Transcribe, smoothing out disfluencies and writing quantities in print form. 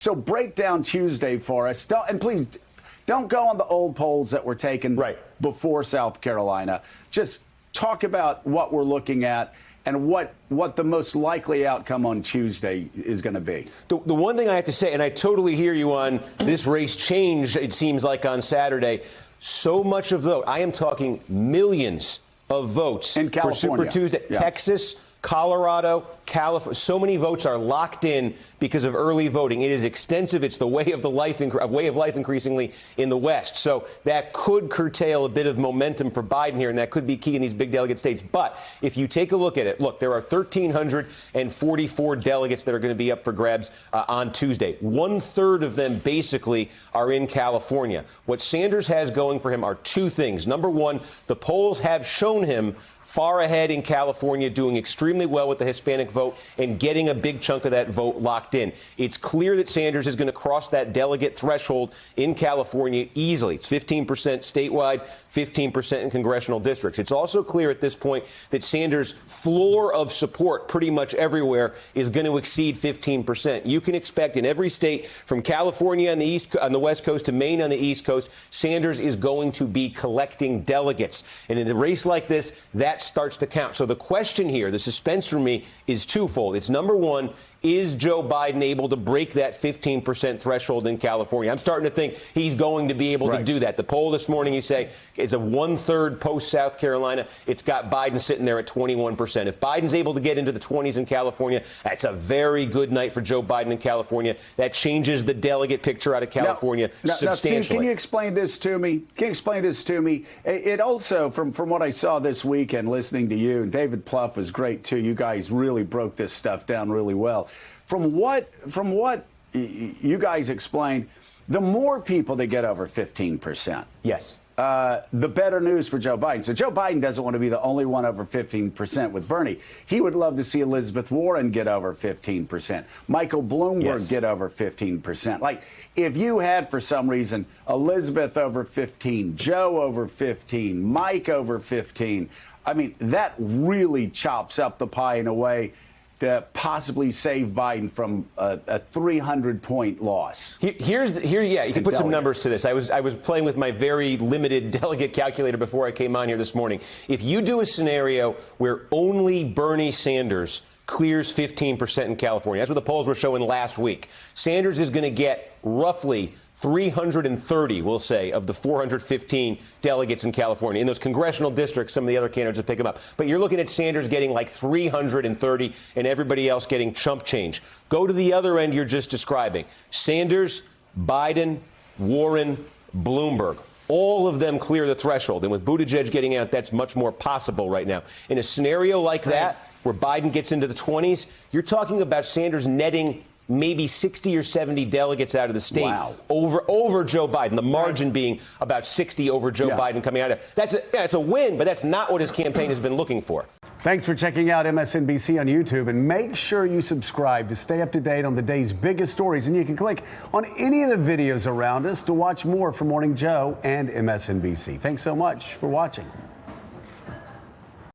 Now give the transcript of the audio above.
So break down Tuesday for us. And please don't go on the old polls that were taken before South Carolina. Just talk about what we're looking at and what the most likely outcome on Tuesday is going to be. The one thing I have to say, and I totally hear you on this race changed, it seems like, on Saturday. So much of the vote, I am talking millions of votes in California. For Super Tuesday. Yeah. Texas, Colorado, California, so many votes are locked in because of early voting. It is extensive. It's the way of life increasingly in the West. So that could curtail a bit of momentum for Biden here, and that could be key in these big delegate states. But if you take a look at it, look, there are 1,344 delegates that are going to be up for grabs on Tuesday. 1/3 of them basically are in California. What Sanders has going for him are two things. Number one, the polls have shown him far ahead in California, doing extremely well with the Hispanic vote and getting a big chunk of that vote locked in. It's clear that Sanders is going to cross that delegate threshold in California easily. It's 15% statewide, 15% in congressional districts. It's also clear at this point that Sanders' floor of support pretty much everywhere is going to exceed 15%. You can expect in every state from California on the West Coast to Maine on the East Coast, Sanders is going to be collecting delegates. And in a race like this, that starts to count. So the question here, the suspense for me, is twofold. It's number one, is Joe Biden able to break that 15% threshold in California? I'm starting to think he's going to be able to do that. The poll this morning, you say, is a 1/3 post-South Carolina. It's got Biden sitting there at 21%. If Biden's able to get into the 20s in California, that's a very good night for Joe Biden in California. That changes the delegate picture out of California substantially. Now, Steve, can you explain this to me? It also, from what I saw this weekend, listening to you, and David Plouffe was great, too. You guys really broke this stuff down really well. From what you guys explained, the more people that get over 15%, the better news for Joe Biden. So Joe Biden doesn't want to be the only one over 15% with Bernie. He would love to see Elizabeth Warren get over 15%, Michael Bloomberg get over 15%. Like, if you had, for some reason, Elizabeth over 15, Joe over 15, Mike over 15, I mean, that really chops up the pie in a way to possibly save Biden from a 300-point loss. You can put some numbers to this. I was playing with my very limited delegate calculator before I came on here this morning. If you do a scenario where only Bernie Sanders clears 15% in California, that's what the polls were showing last week, Sanders is going to get roughly 330, we'll say, of the 415 delegates in California. In those congressional districts, some of the other candidates will pick them up. But you're looking at Sanders getting like 330 and everybody else getting chump change. Go to the other end you're just describing. Sanders, Biden, Warren, Bloomberg. All of them clear the threshold. And with Buttigieg getting out, that's much more possible right now. In a scenario like that, where Biden gets into the 20s, you're talking about Sanders netting maybe 60 or 70 delegates out of the state over Joe Biden, the margin being about 60 over Joe Biden coming out of there. It's a win, but that's not what his campaign has been looking for. Thanks for checking out MSNBC on YouTube, and make sure you subscribe to stay up to date on the day's biggest stories. And you can click on any of the videos around us to watch more from Morning Joe and MSNBC. Thanks so much for watching.